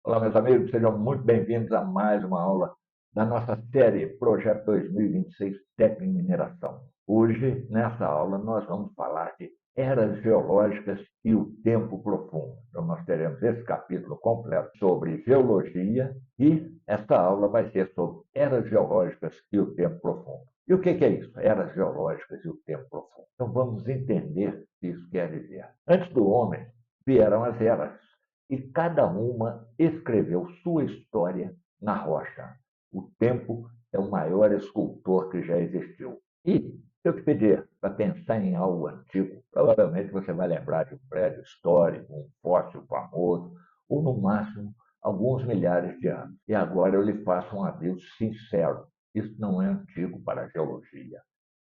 Olá, meus amigos, sejam muito bem-vindos a mais uma aula da nossa série Projeto 2026 Técnica em Mineração. Hoje, nessa aula, nós vamos falar de eras geológicas e o tempo profundo. Então, nós teremos esse capítulo completo sobre geologia e essa aula vai ser sobre eras geológicas e o tempo profundo. E o que é isso? Eras geológicas e o tempo profundo. Então, vamos entender o que isso quer dizer. Antes do homem, vieram as eras e cada uma escreveu sua história na rocha. O tempo é o maior escultor que já existiu. E se eu te pedir para pensar em algo antigo, provavelmente você vai lembrar de um prédio histórico, um fóssil famoso, ou no máximo alguns milhares de anos. E agora eu lhe faço um aviso sincero: isso não é antigo para a geologia.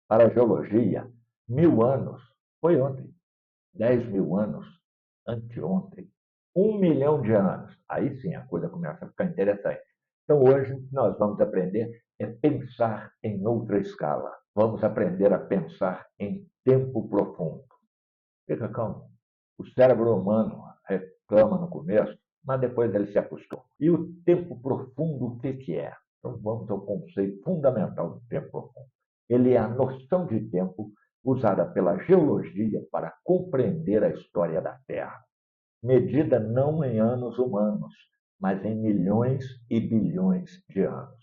Para a geologia, 1000 anos foi ontem, 10.000 anos anteontem, 1 milhão de anos. Aí sim a coisa começa a ficar interessante. Então hoje nós vamos aprender a pensar em outra escala. Vamos aprender a pensar em tempo profundo. Fica calmo. O cérebro humano reclama no começo, mas depois ele se acostuma. E o tempo profundo, o que é? Então vamos ao conceito fundamental do tempo profundo. Ele é a noção de tempo usada pela geologia para compreender a história da Terra, medida não em anos humanos, mas em milhões e bilhões de anos.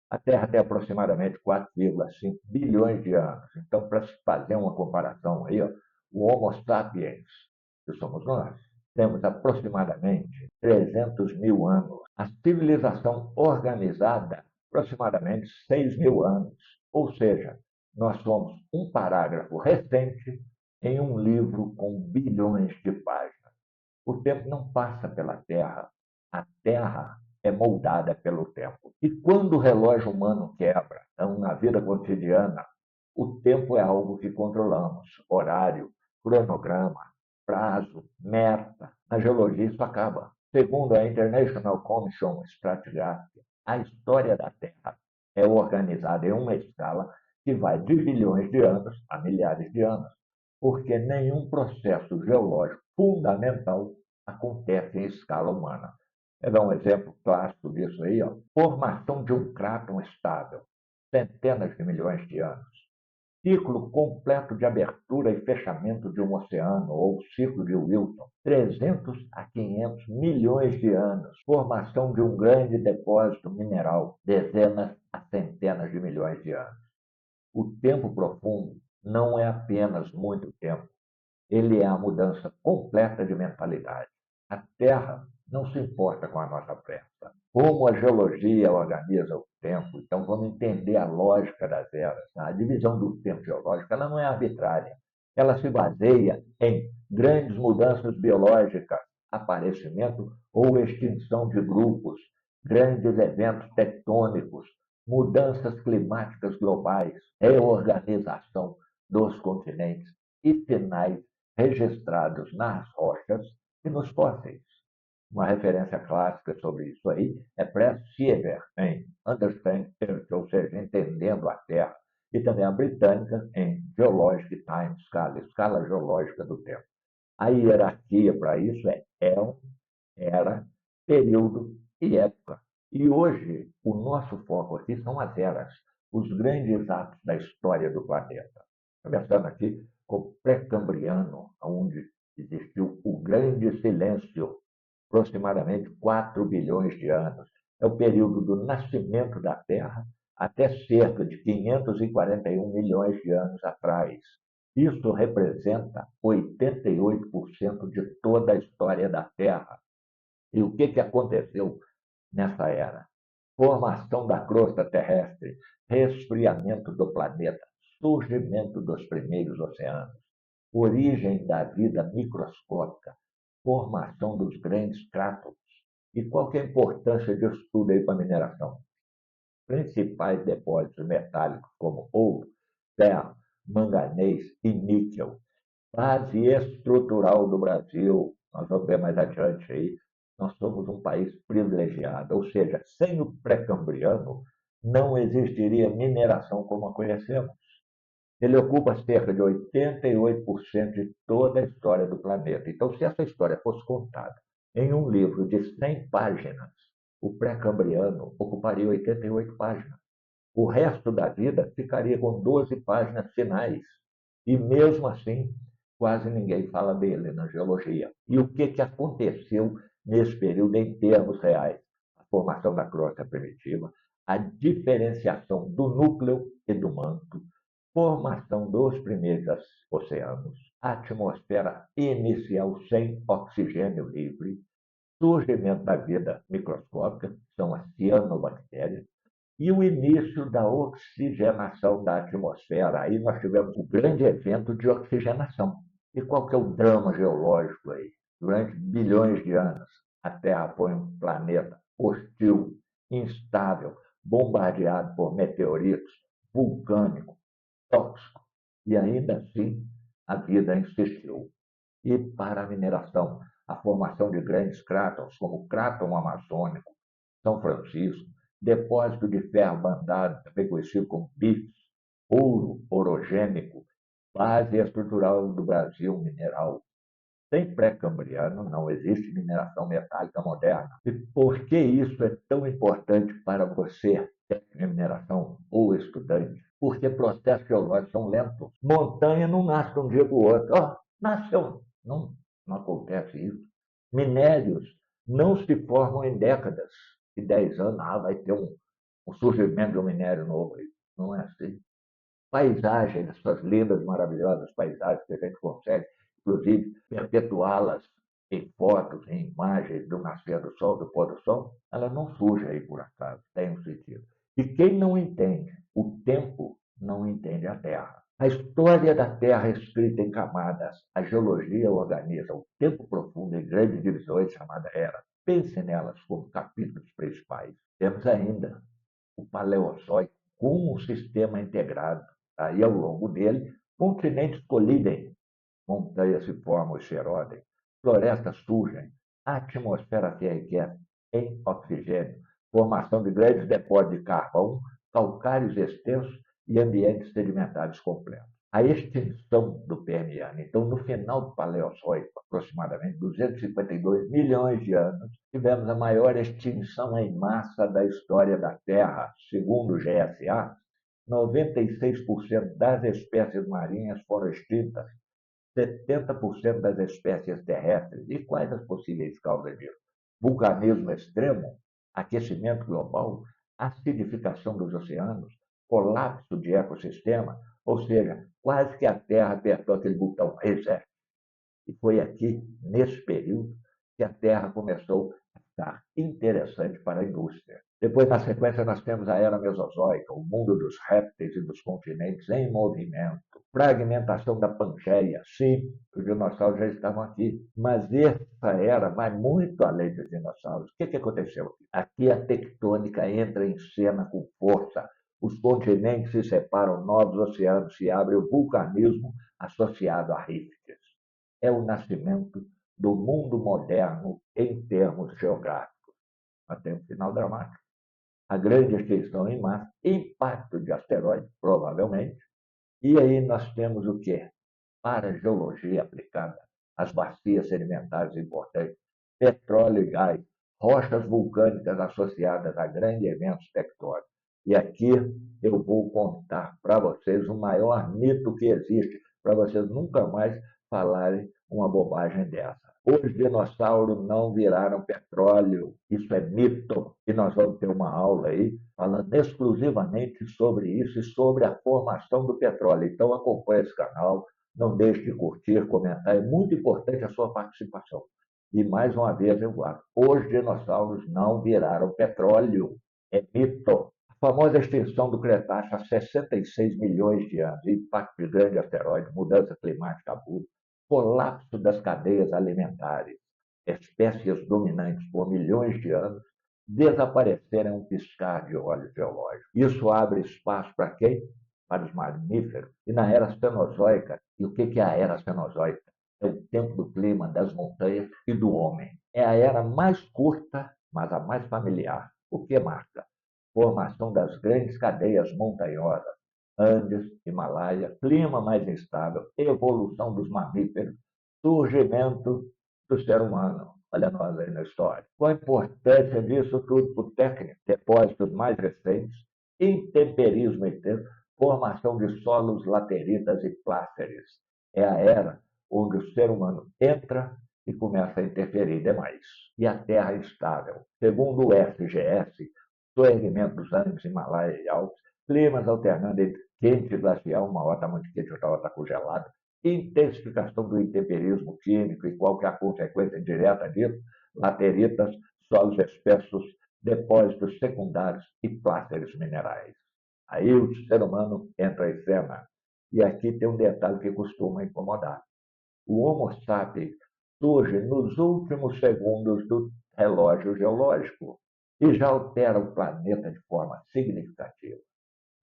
A Terra tem aproximadamente 4,5 bilhões de anos. Então, para se fazer uma comparação aí, ó, o Homo sapiens, que somos nós, temos aproximadamente 300 mil anos. A civilização organizada, aproximadamente 6.000 anos. Ou seja, nós somos um parágrafo recente em um livro com bilhões de páginas. O tempo não passa pela Terra. A Terra é moldada pelo tempo. E quando o relógio humano quebra, então, na vida cotidiana, o tempo é algo que controlamos. Horário, cronograma, prazo, meta. Na geologia isso acaba. Segundo a International Commission Stratigraphic, a história da Terra é organizada em uma escala que vai de bilhões de anos a milhares de anos, porque nenhum processo geológico fundamental acontece em escala humana. Vou dar um exemplo clássico disso aí, ó. Formação de um cráton estável, centenas de milhões de anos. Ciclo completo de abertura e fechamento de um oceano, ou ciclo de Wilson, 300 a 500 milhões de anos. Formação de um grande depósito mineral, dezenas a centenas de milhões de anos. O tempo profundo não é apenas muito tempo, ele é a mudança completa de mentalidade. A Terra não se importa com a nossa pressa. Como a geologia organiza o tempo, então vamos entender a lógica das eras. A divisão do tempo geológico ela não é arbitrária. Ela se baseia em grandes mudanças biológicas, aparecimento ou extinção de grupos, grandes eventos tectônicos, mudanças climáticas globais, reorganização dos continentes e sinais registrados nas rochas e nos fósseis. Uma referência clássica sobre isso aí é Brett Siever, em Understanding Earth, ou seja, Entendendo a Terra, e também a britânica em Geologic Time Scale, escala geológica do tempo. A hierarquia para isso é éon, era, período e época. E hoje, o nosso foco aqui são as eras, os grandes atos da história do planeta. Começando aqui com o pré-cambriano, onde existiu o Grande Silêncio, aproximadamente 4 bilhões de anos. É o período do nascimento da Terra até cerca de 541 milhões de anos atrás. Isso representa 88% de toda a história da Terra. E o que aconteceu nessa era? Formação da crosta terrestre, resfriamento do planeta, surgimento dos primeiros oceanos, origem da vida microscópica, formação dos grandes cráteres. E qual que é a importância disso tudo aí para a mineração? Principais depósitos metálicos como ouro, ferro, manganês e níquel. Base estrutural do Brasil, nós vamos ver mais adiante aí, nós somos um país privilegiado, ou seja, sem o pré-cambriano não existiria mineração como a conhecemos. Ele ocupa cerca de 88% de toda a história do planeta. Então, se essa história fosse contada Em um livro de 100 páginas, o pré-cambriano ocuparia 88 páginas. O resto da vida ficaria com 12 páginas finais. E mesmo assim, quase ninguém fala dele na geologia. E o que aconteceu nesse período em termos reais? A formação da crosta primitiva, a diferenciação do núcleo e do manto, formação dos primeiros oceanos, atmosfera inicial sem oxigênio livre, surgimento da vida microscópica, que são as cianobactérias, e o início da oxigenação da atmosfera. Aí nós tivemos um grande evento de oxigenação. E qual que é o drama geológico aí? Durante bilhões de anos, a Terra foi um planeta hostil, instável, bombardeado por meteoritos, vulcânico, tóxico. E ainda assim, a vida insistiu. E para a mineração, a formação de grandes cráteres, como o cráton amazônico, São Francisco, depósito de ferro bandado, também conhecido como BIFs, ouro orogênico, base estrutural do Brasil mineral. Sem pré-cambriano não existe mineração metálica moderna. E por que isso é tão importante para você, técnico de mineração ou estudante? Porque processos geológicos são lentos. Montanha não nasce de um dia para o outro. Nasceu. Não, não acontece isso. Minérios não se formam em décadas. De 10 anos, vai ter um surgimento de um minério novo. Não é assim. Paisagens, essas lindas, maravilhosas paisagens que a gente consegue, inclusive, perpetuá-las em fotos, em imagens do nascer do sol, do pôr do sol, ela não surge aí por acaso, tem um sentido. E quem não entende o tempo, não entende a Terra. A história da Terra é escrita em camadas. A geologia organiza o tempo profundo em grandes divisões chamadas eras. Pense nelas como capítulos principais. Temos ainda o Paleozoico com um sistema integrado. Aí, ao longo dele, continentes colidem, montanhas se formam e se erodem, florestas surgem, a atmosfera se enriquece em oxigênio, formação de grandes depósitos de carvão, calcários extensos e ambientes sedimentares completos. A extinção do Permiano. Então, no final do Paleozoico, aproximadamente 252 milhões de anos, tivemos a maior extinção em massa da história da Terra. Segundo o GSA, 96% das espécies marinhas foram extintas, 70% das espécies terrestres. E quais as possíveis causas disso? Vulcanismo extremo, aquecimento global, acidificação dos oceanos, colapso de ecossistema, ou seja, quase que a Terra apertou aquele botão reset. E foi aqui, nesse período, que a Terra começou a ficar interessante para a indústria. Depois, na sequência, nós temos a Era Mesozoica, o mundo dos répteis e dos continentes em movimento. Fragmentação da Pangeia. Sim, os dinossauros já estavam aqui, mas essa era vai muito além dos dinossauros. O que aconteceu? Aqui a tectônica entra em cena com força. Os continentes se separam, novos oceanos se abrem, o vulcanismo associado a rifts. É o nascimento do mundo moderno em termos geográficos. Mas tem um final dramático. A grande extinção em massa, impacto de asteroides, provavelmente. E aí nós temos o quê? Para a geologia aplicada, as bacias sedimentares importantes, petróleo e gás, rochas vulcânicas associadas a grandes eventos tectônicos. E aqui eu vou contar para vocês o maior mito que existe, para vocês nunca mais falarem uma bobagem dessa. Os dinossauros não viraram petróleo, isso é mito. E nós vamos ter uma aula aí falando exclusivamente sobre isso e sobre a formação do petróleo. Então acompanhe esse canal, não deixe de curtir, comentar, é muito importante a sua participação. E mais uma vez eu guardo, os dinossauros não viraram petróleo, é mito. A famosa extinção do Cretáceo há 66 milhões de anos, impacto de grande asteroide, mudança climática abrupta, colapso das cadeias alimentares, espécies dominantes por milhões de anos desapareceram em um piscar de olhos geológicos. Isso abre espaço para quem? Para os mamíferos. E na era cenozoica, e o que é a era cenozoica? É o tempo do clima, das montanhas e do homem. É a era mais curta, mas a mais familiar. O que marca? Formação das grandes cadeias montanhosas, Andes, Himalaia, clima mais instável, evolução dos mamíferos, surgimento do ser humano. Olha nós aí na história. Qual a importância disso tudo para o técnico? Depósitos mais recentes, intemperismo intenso, formação de solos lateritas e pláceres. É a era onde o ser humano entra e começa a interferir demais. E a Terra é instável. Segundo o FGS, soerguimento dos Andes, Himalaia e Alpes, climas alternando entre quente e glacial, uma hora está muito quente, outra hora está congelada, intensificação do intemperismo químico e qual que é a consequência direta disso, lateritas, solos espessos, depósitos secundários e pláceres minerais. Aí o ser humano entra em cena. E aqui tem um detalhe que costuma incomodar. O Homo sapiens surge nos últimos segundos do relógio geológico e já altera o planeta de forma significativa.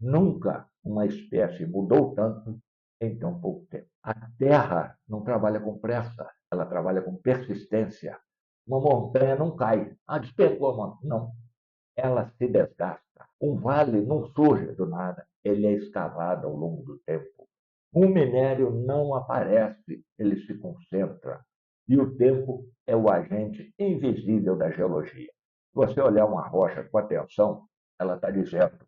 Nunca uma espécie mudou tanto em tão pouco tempo. A Terra não trabalha com pressa, ela trabalha com persistência. Uma montanha não cai. Ah, despencou, não. Ela se desgasta. Um vale não surge do nada, ele é escavado ao longo do tempo. Um minério não aparece, ele se concentra. E o tempo é o agente invisível da geologia. Se você olhar uma rocha com atenção, ela está dizendo: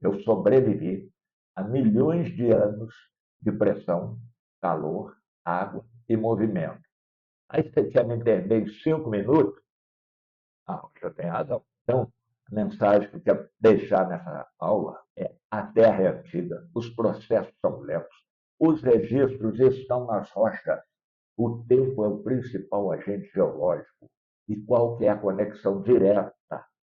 eu sobrevivi a milhões de anos de pressão, calor, água e movimento. Aí você quer me entender em 5 minutos? Ah, você tem razão. Então, a mensagem que eu quero deixar nessa aula é: a Terra é antiga, os processos são lentos, os registros estão nas rochas, o tempo é o principal agente geológico. E qual que é a conexão direta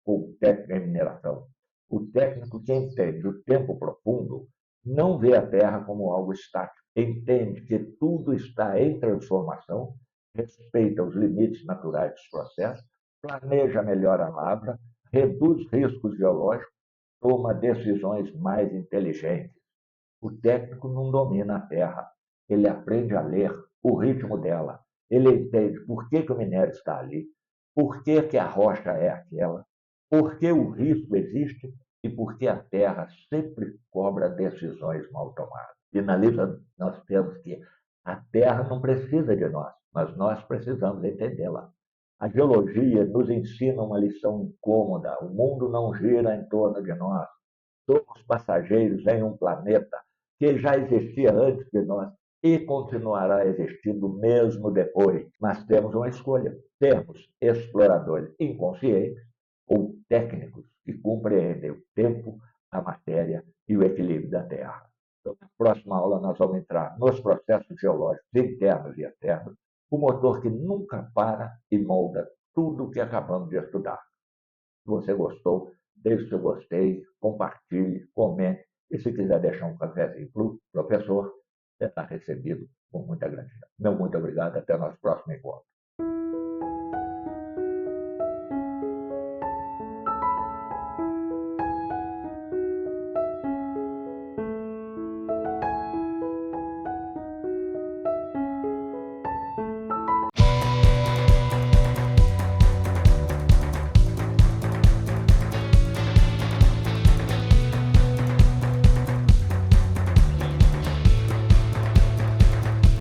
com o técnico em mineração? O técnico que entende o tempo profundo não vê a Terra como algo estático, entende que tudo está em transformação, respeita os limites naturais dos processos, planeja melhor a lavra, reduz riscos geológicos, toma decisões mais inteligentes. O técnico não domina a terra, ele aprende a ler o ritmo dela, ele entende por que o minério está ali, por que a rocha é aquela, por que o risco existe e por que a terra sempre cobra decisões mal tomadas. Finaliza, nós temos que a terra não precisa de nós, mas nós precisamos entendê-la. A geologia nos ensina uma lição incômoda: o mundo não gira em torno de nós. Somos passageiros em um planeta que já existia antes de nós e continuará existindo mesmo depois. Mas temos uma escolha: sermos exploradores inconscientes ou técnicos que compreendem o tempo, a matéria e o equilíbrio da Terra. Então, na próxima aula, nós vamos entrar nos processos geológicos internos e externos, o motor que nunca para e molda tudo o que acabamos de estudar. Se você gostou, deixe seu gostei, compartilhe, comente. E se quiser deixar um cafezinho para o professor, será recebido com muita gratidão. Meu muito obrigado. Até o nosso próximo encontro.